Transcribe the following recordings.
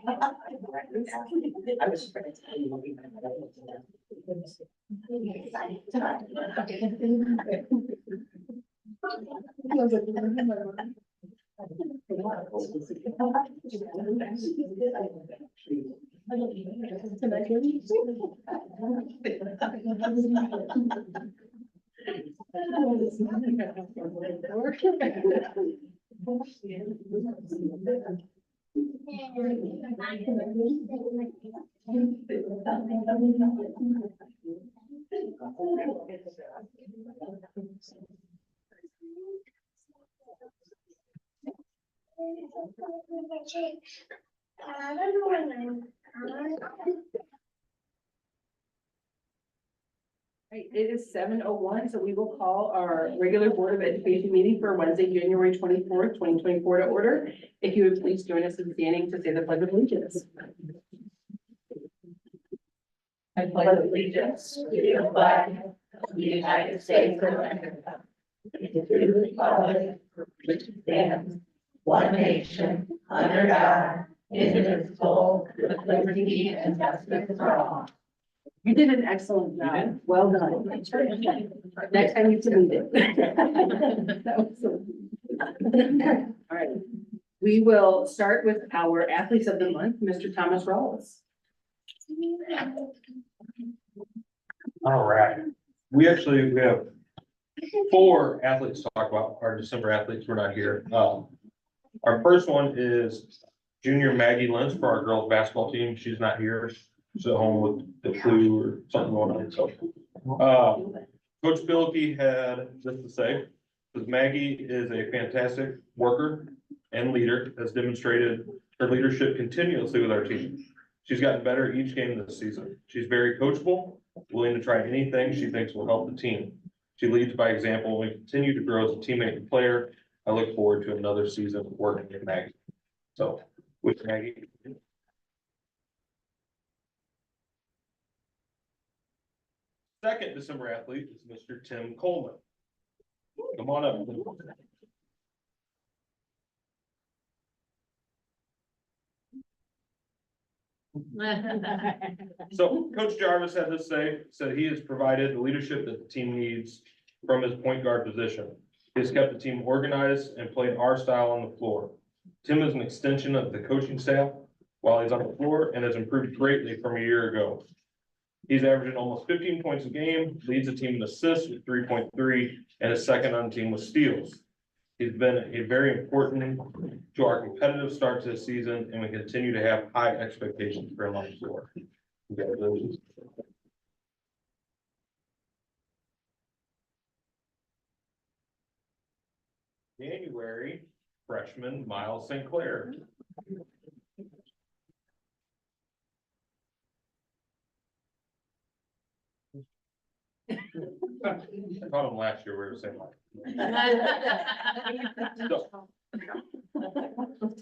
I was afraid. Right, it is 7:01, so we will call our regular Board of Education meeting for Wednesday, January 24th, 2024 to order. If you would please join us in standing to say the Pledge of Allegiance. I pledge allegiance to the flag of the United States of America, and to the republic for which it stands, one nation, under God, indivisible, with liberty and justice for all. You did an excellent job. Well done. Next time you can lead it. That was so. All right. We will start with our athletes of the month, Mr. Thomas Rawls. All right. We have 4 athletes to talk about. Our December athletes were not here. Our first one is junior Maggie Lentz for our girls basketball team. She's not here. She's at home with the flu or something going on. So, Coach Bilke had this to say, because Maggie is a fantastic worker and leader, has demonstrated her leadership continuously with our team. She's gotten better each game this season. She's very coachable, willing to try anything she thinks will help the team. She leads by example, and we continue to grow as a teammate and player. I look forward to another season working with Maggie. So, with Maggie. Second December athlete is Mr. Tim Coleman. Come on up. So Coach Jarvis had this say, said he has provided the leadership that the team needs from his point guard position. He has kept the team organized and played our style on the floor. Tim is an extension of the coaching staff while he's on the floor and has improved greatly from a year ago. He's averaging almost 15 points a game, leads the team in assists with 3.3, and is second on the team with steals. He's been a very important to our competitive start to the season, and we continue to have high expectations for him on the floor. Congratulations. January, freshman Miles St. Clair. I caught him last year, we were saying so,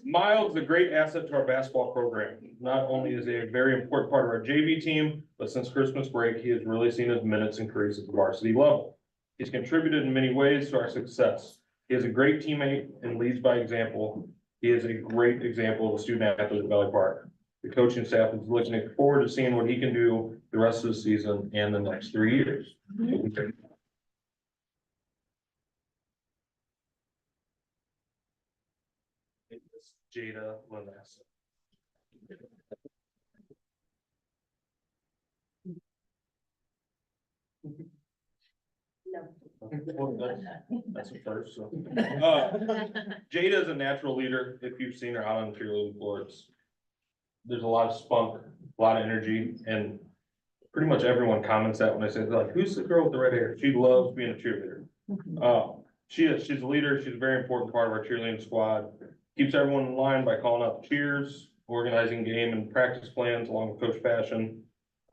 Miles is a great asset to our basketball program. Not only is he a very important part of our JV team, but since Christmas break, he has really seen his minutes increase at the varsity level. He's contributed in many ways to our success. He is a great teammate and leads by example. He is a great example of a student athlete at Valley Park. The coaching staff is looking forward to seeing what he can do the rest of the season and the next 3 years. It's Jada Lanassa. That's a first. So. Jada is a natural leader. If you've seen her out on the cheerleading floor, there's a lot of spunk, a lot of energy, and pretty much everyone comments that when I say, they're like, who's the girl with the red hair? She loves being a cheerleader. She's a leader. She's a very important part of our cheerleading squad. Keeps everyone in line by calling out the cheers, organizing game and practice plans along with Coach Fashion.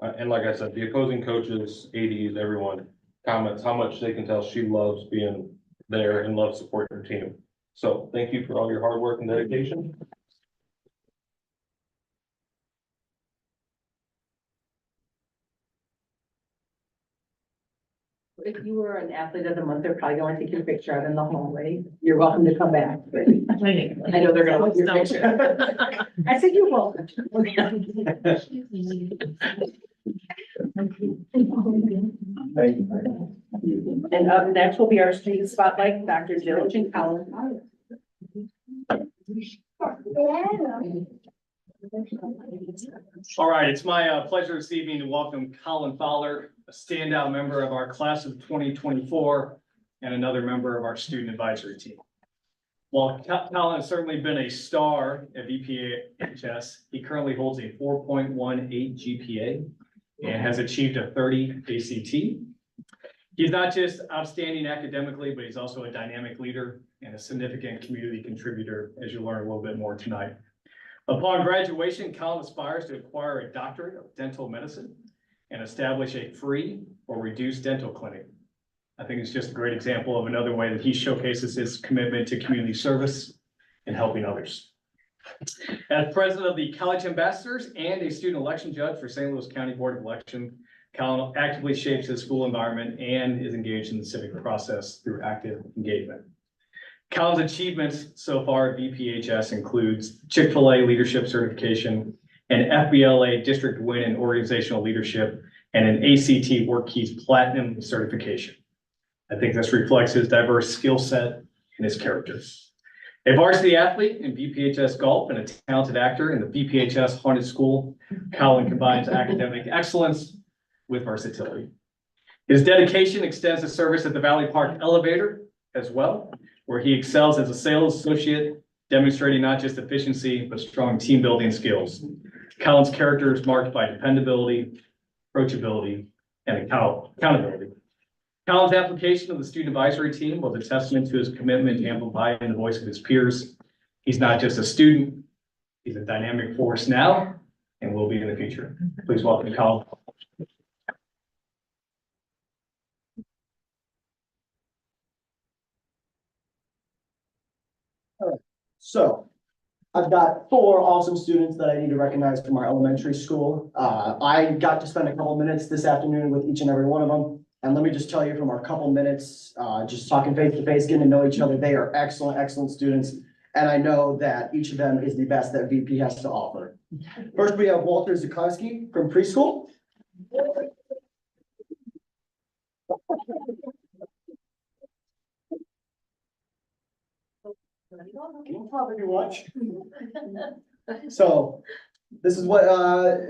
And like I said, the opposing coaches, ADs, everyone comments how much they can tell she loves being there and loves supporting her team. So thank you for all your hard work and dedication. if you were an athlete of the month, they're probably going to take your picture out in the hallway. You're welcome to come back, but I know they're gonna want your picture. I said you're welcome. And up next will be our student spotlight, Dr. Jill Colin. All right, it's my pleasure this evening to welcome Colin Fowler, a standout member of our class of 2024 and another member of our student advisory team. While Colin has certainly been a star at VPHS, he currently holds a 4.18 GPA and has achieved a 30 ACT. He's not just outstanding academically, but he's also a dynamic leader and a significant community contributor, as you'll learn a little bit more tonight. Upon graduation, Colin aspires to acquire a doctorate of dental medicine and establish a free or reduced dental clinic. I think it's just a great example of another way that he showcases his commitment to community service and helping others. As president of the College Ambassadors and a student election judge for St. Louis County Board of Election, Colin actively shapes his school environment and is engaged in the civic process through active engagement. Colin's achievements so far at VPHS includes Chick-fil-A leadership certification, an FBLA district win in organizational leadership, and an ACT Work Keys Platinum certification. I think this reflects his diverse skill set and his character. A varsity athlete in VPHS golf and a talented actor in the VPHS Haunted School, Colin combines academic excellence with versatility. His dedication extends to service at the Valley Park Elevator as well, where he excels as a sales associate, demonstrating not just efficiency, but strong team building skills. Colin's character is marked by dependability, approachability, and accountability. Colin's application of the student advisory team was a testament to his commitment to amplifying the voice of his peers. He's not just a student, he's a dynamic force now and will be in the future. Please welcome Colin. So I've got 4 awesome students that I need to recognize from our elementary school. I got to spend a couple minutes this afternoon with each and every one of them. And let me just tell you from our couple minutes, just talking face to face, getting to know each other, they are excellent, excellent students. And I know that each of them is the best that VP has to offer. First, we have Walter Zukowski from preschool. Can you pop if you want? So this is what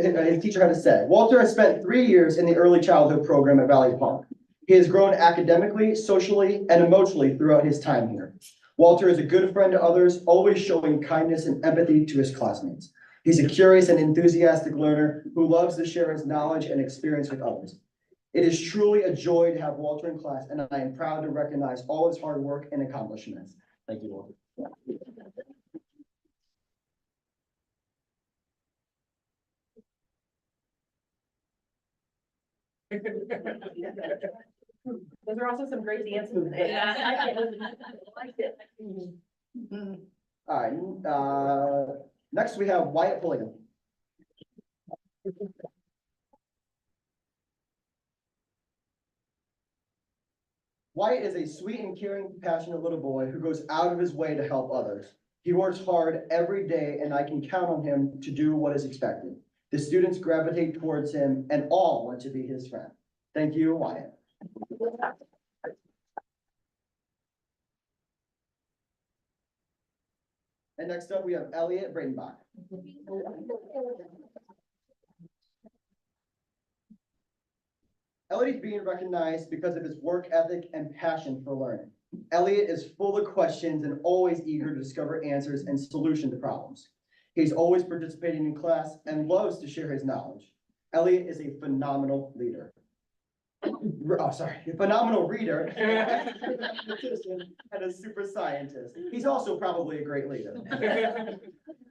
his teacher had to say. Walter has spent 3 years in the early childhood program at Valley Park. He has grown academically, socially, and emotionally throughout his time here. Walter is a good friend to others, always showing kindness and empathy to his classmates. He's a curious and enthusiastic learner who loves to share his knowledge and experience with others. It is truly a joy to have Walter in class, and I am proud to recognize all his hard work and accomplishments. Thank you, Walter. Those are also some great dances. All right, next we have Wyatt Pulliam. Wyatt is a sweet and caring, passionate little boy who goes out of his way to help others. He works hard every day, and I can count on him to do what is expected. The students gravitate towards him and all want to be his friend. Thank you, Wyatt. And next up, we have Elliot Bradenbach. Elliot is being recognized because of his work ethic and passion for learning. Elliot is full of questions and always eager to discover answers and solutions to problems. He's always participating in class and loves to share his knowledge. Elliot is a phenomenal leader. A phenomenal reader, and a super scientist. He's also probably a great leader.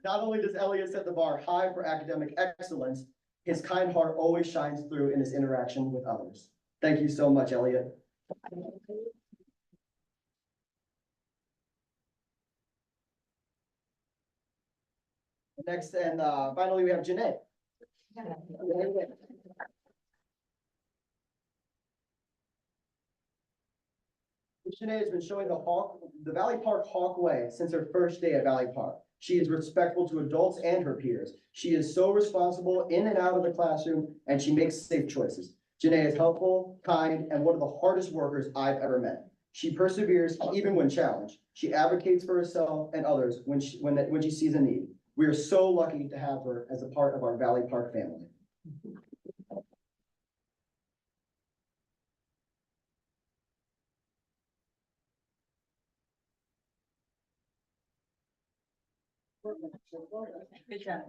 Not only does Elliot set the bar high for academic excellence, his kind heart always shines through in his interaction with others. Thank you so much, Elliot. Next and finally, we have Janae. Shanae has been showing the Valley Park Hawk way since her first day at Valley Park. She is respectful to adults and her peers. She is so responsible in and out of the classroom, and she makes safe choices. Janae is helpful, kind, and one of the hardest workers I've ever met. She perseveres even when challenged. She advocates for herself and others when she sees a need. We are so lucky to have her as a part of our Valley Park family. Good job.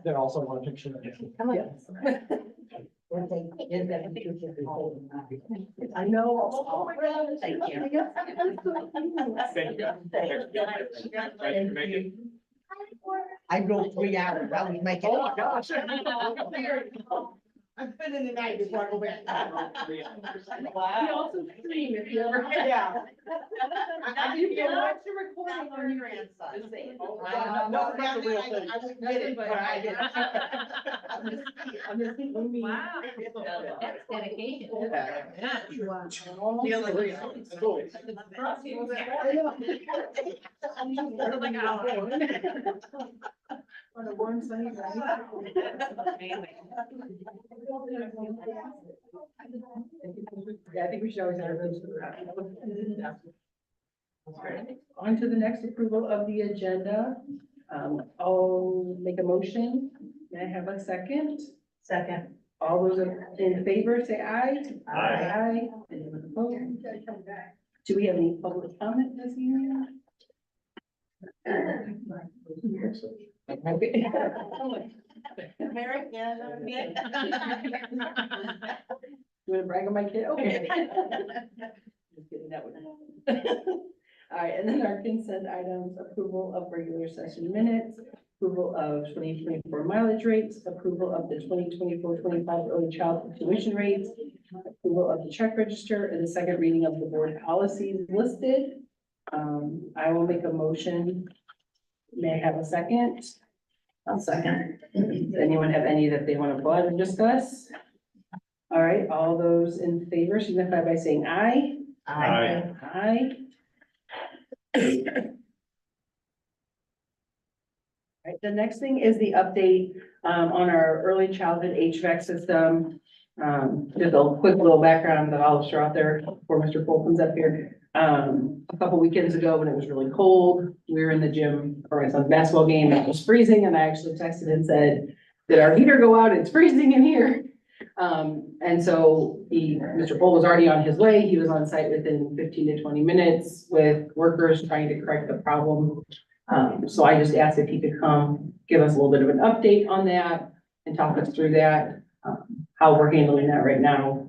They also want a picture. Come on. I know. Oh my God. Thank you. Thank you. Thank you. Make it. I drove 3 hours, I was making. Oh my gosh. I'm spending the night before I go back. We also stream if you ever. Yeah. You can watch the recording on your grandson. No, I wouldn't get it, but I did. Wow. That's dedication. On a warm sunny night. Yeah, I think we should always have those. On to the next approval of the agenda. I'll make a motion. May I have a second? Second. All those in favor, say aye. Aye. Anyone opposed? Do we have any public comment this evening? Okay. Mary, yeah. You wanna brag on my kid? Okay. Just kidding, that one. All right, and then our consent items, approval of regular session minutes, approval of 2024 mileage rates, approval of the 2024-25 early childhood tuition rates, approval of the check register, and the second reading of the board policies listed. I will make a motion. May I have a second? I'll second. Does anyone have any that they want to go ahead and discuss? All right, all those in favor signify by saying aye. Aye. Aye. All right, the next thing is the update on our early childhood HVAC system. Just a quick little background that I'll throw out there before Mr. Cole comes up here. A couple weekends ago when it was really cold, we were in the gym for my son's basketball game, and it was freezing, and I actually texted and said, did our heater go out? It's freezing in here. And so Mr. Cole was already on his way. He was on site within 15 to 20 minutes with workers trying to correct the problem. So I just asked if he could come, give us a little bit of an update on that and talk us through that, how we're handling that right now.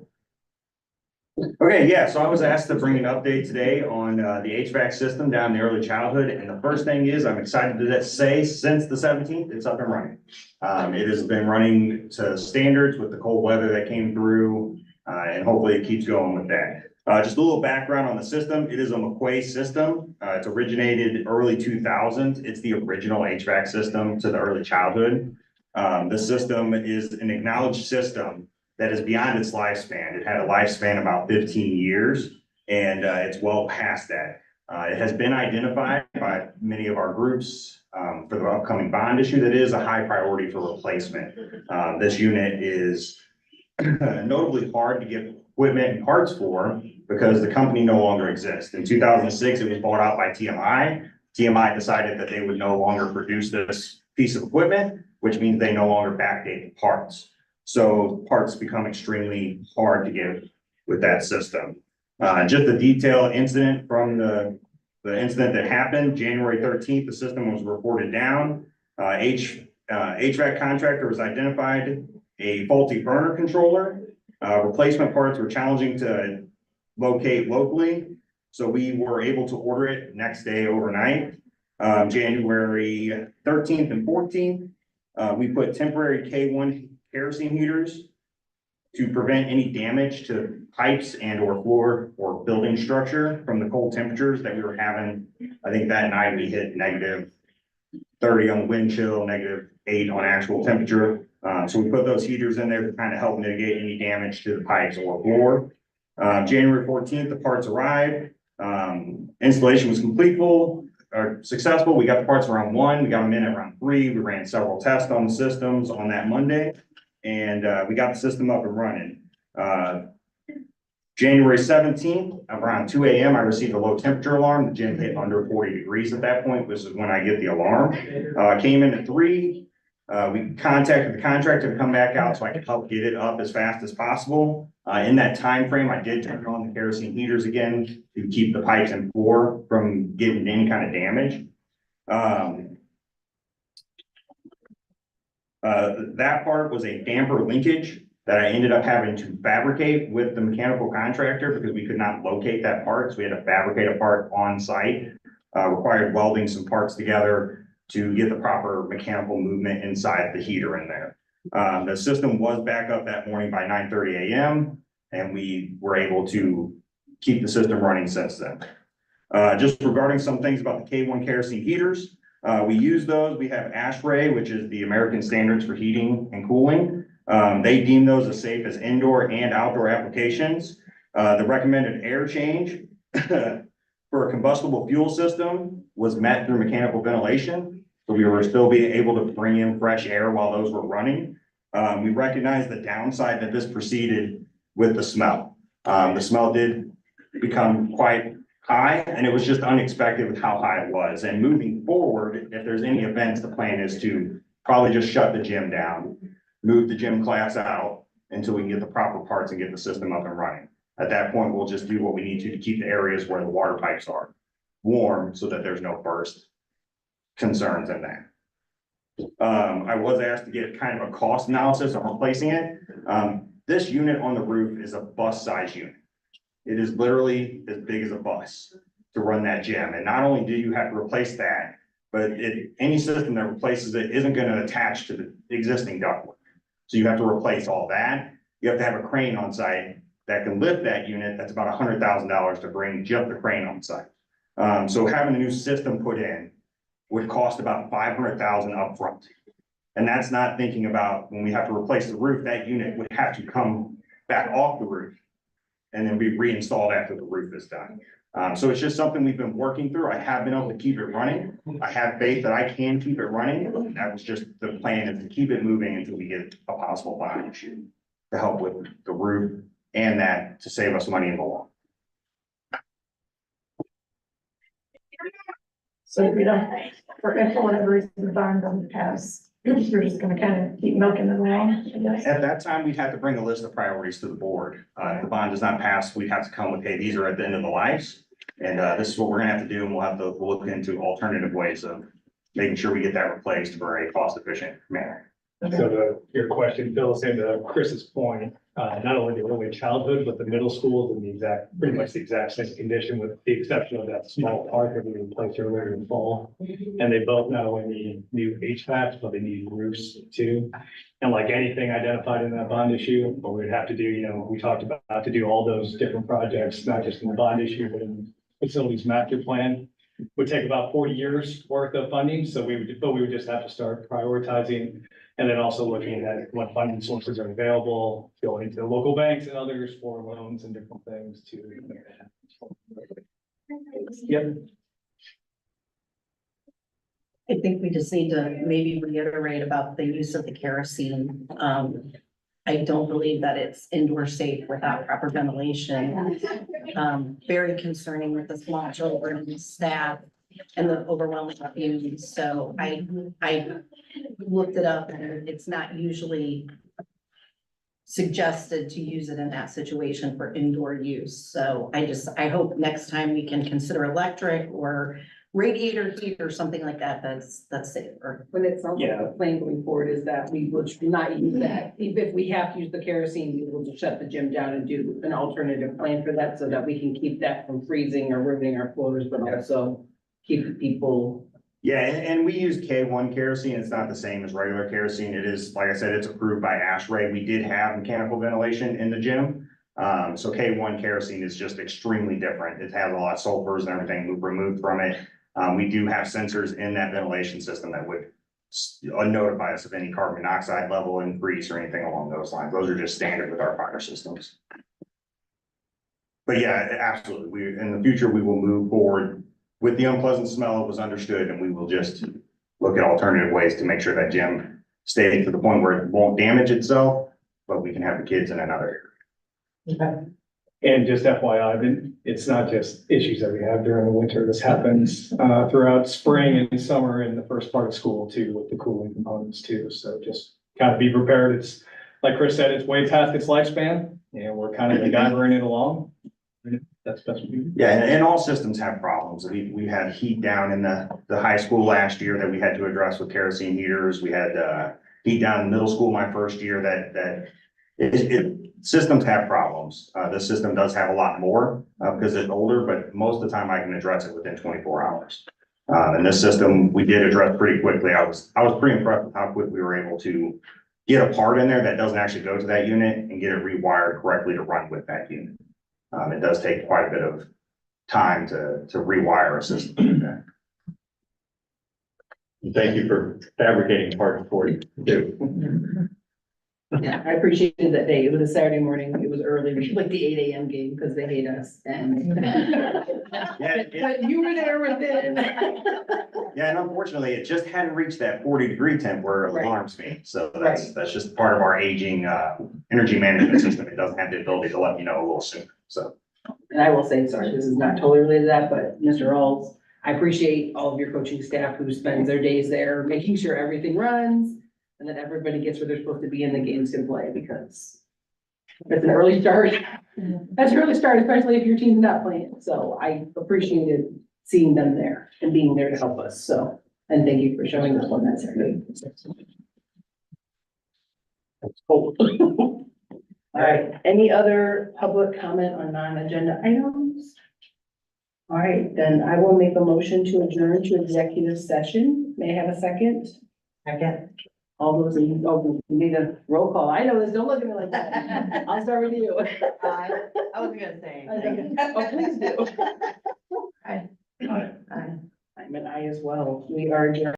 Okay, yeah, so I was asked to bring an update today on the HVAC system down in the early childhood, and the first thing is I'm excited to say since the 17th, it's up and running. It has been running to standards with the cold weather that came through, and hopefully it keeps going with that. Just a little background on the system. It is a McQuay system. It's originated early 2000s. It's the original HVAC system to the early childhood. The system is an acknowledged system that is beyond its lifespan. It had a lifespan about 15 years, and it's well past that. It has been identified by many of our groups for the upcoming bond issue that is a high priority for replacement. This unit is notably hard to get equipment and parts for because the company no longer exists. In 2006, it was bought out by TMI. TMI decided that they would no longer produce this piece of equipment, which means they no longer backdate the parts. So parts become extremely hard to get with that system. Just a detailed incident from the incident that happened, January 13th, the system was reported down. HVAC contractor was identified, a faulty burner controller. Replacement parts were challenging to locate locally. So we were able to order it next day overnight, January 13th and 14th. We put temporary K1 kerosene heaters to prevent any damage to pipes and or floor or building structure from the cold temperatures that we were having. I think that night we hit negative -30 on the wind chill, -8 on actual temperature. So we put those heaters in there to kind of help mitigate any damage to the pipes or floor. January 14th, the parts arrived. Installation was successful. We got the parts around 1, we got them in at around 3. We ran several tests on the systems on that Monday, and we got the system up and running. January 17th, around 2 a.m., I received a low temperature alarm. The gym hit under 40 degrees at that point. This is when I get the alarm. Came in at 3. We contacted the contractor to come back out so I could help get it up as fast as possible. In that time frame, I did turn on the kerosene heaters again to keep the pipes and floor from getting any kind of damage. That part was a damper linkage that I ended up having to fabricate with the mechanical contractor because we could not locate that part. So we had to fabricate a part on site, required welding some parts together to get the proper mechanical movement inside the heater in there. The system was back up that morning by 9:30 a.m. and we were able to keep the system running since then. Just regarding some things about the K1 kerosene heaters, we use those. We have ASHRAE, which is the American Standards for Heating and Cooling. They deem those as safe as indoor and outdoor applications. The recommended air change for a combustible fuel system was met through mechanical ventilation. So we were still being able to bring in fresh air while those were running. We recognized the downside that this proceeded with the smell. The smell did become quite high, and it was just unexpected with how high it was. And moving forward, if there's any events, the plan is to probably just shut the gym down, move the gym class out until we can get the proper parts and get the system up and running. At that point, we'll just do what we need to keep the areas where the water pipes are warm so that there's no burst concerns in that. I was asked to get kind of a cost analysis on replacing it. This unit on the roof is a bus size unit. It is literally as big as a bus to run that gym. And not only do you have to replace that, but any system that replaces it isn't going to attach to the existing ductwork. So you have to replace all that. You have to have a crane on site that can lift that unit. That's about $100,000 to bring just the crane on site. So having a new system put in would cost about $500,000 upfront. And that's not thinking about when we have to replace the roof, that unit would have to come back off the roof and then be reinstalled after the roof is done. So it's just something we've been working through. I have been able to keep it running. I have faith that I can keep it running. That was just the plan, is to keep it moving until we get a possible bond issue to help with the roof and that to save us money in the long. So we don't, for whatever reason, the bond doesn't pass, you're just gonna kind of keep milking it along, I guess. At that time, we'd have to bring a list of priorities to the board. If the bond does not pass, we'd have to come with, hey, these are at the end of the lives. And this is what we're gonna have to do, and we'll have to look into alternative ways of making sure we get that replaced for a cost efficient manner. So your question fills into Chris's point, not only the early childhood, but the middle schools in pretty much the exact same condition, with the exception of that small part that we replaced earlier in the fall. And they both not only need new HVACs, but they need roofs too. And like anything identified in that bond issue, what we'd have to do, we talked about to do all those different projects, not just in the bond issue, but in facilities master plan, would take about 40 years worth of funding. So we would just have to start prioritizing. And then also looking at what funding sources are available, going to local banks and others for loans and different things to make that happen. Yep. I think we just need to maybe reiterate about the use of the kerosene. I don't believe that it's indoor safe without proper ventilation. Very concerning with the small children, staff, and the overwhelming fumes. So I looked it up, and it's not usually suggested to use it in that situation for indoor use. So I hope next time we can consider electric or radiator heat or something like that, that's safer. When it sounds like the plan going forward is that we will not use that. Even if we have to use the kerosene, we will just shut the gym down and do an alternative plan for that so that we can keep that from freezing or ruining our floors, but also keep people. Yeah, and we use K1 kerosene. It's not the same as regular kerosene. It is, like I said, it's approved by ASHRAE. We did have mechanical ventilation in the gym. So K1 kerosene is just extremely different. It has a lot of sulfurs and everything removed from it. We do have sensors in that ventilation system that would notify us of any carbon monoxide level increase or anything along those lines. Those are just standard with our fire systems. But yeah, absolutely. In the future, we will move forward with the unpleasant smell. It was understood, and we will just look at alternative ways to make sure that gym stays to the point where it won't damage itself, but we can have the kids in another area. And just FYI, it's not just issues that we have during the winter. This happens throughout spring and summer and the first part of school too, with the cooling components too. So just kind of be prepared. It's, like Chris said, it's way past its lifespan and we're kind of MacGyvering it along. That's best we can do. Yeah, and all systems have problems. We had heat down in the high school last year that we had to address with kerosene heaters. We had heat down in middle school my first year systems have problems. This system does have a lot more because it's older, but most of the time I can address it within 24 hours. And this system, we did address pretty quickly. I was pretty impressed with how quick we were able to get a part in there that doesn't actually go to that unit and get it rewired correctly to run with that unit. It does take quite a bit of time to rewire a system like that. Thank you for fabricating parts for you too. Yeah, I appreciated that day. It was a Saturday morning. It was early, like the 8 a.m. game because they hate us and. But you were there with it. Yeah, and unfortunately, it just hadn't reached that 40-degree temp where it Right. alarms me. So that's just part of our aging energy management system. It doesn't have the ability to let me know a little sooner. So And I will say, sorry, this is not totally related to that, but Mr. Rawls, I appreciate all of your coaching staff who spends their days there, making sure everything runs and that everybody gets where they're supposed to be and the games can play because that's an early start. That's an early start, especially if your team's not playing. So I appreciated seeing them there and being there to help us. So, and thank you for showing us on that Saturday. All right, any other public comment on non-agenda items? All right, then I will make a motion to adjourn to executive session. May I have a second? Second. All those in, oh, we need a roll call. I know this, don't look at me like that. I'll start with you. I wasn't gonna say anything. Oh, please do. I'm an I as well. We are adjourned.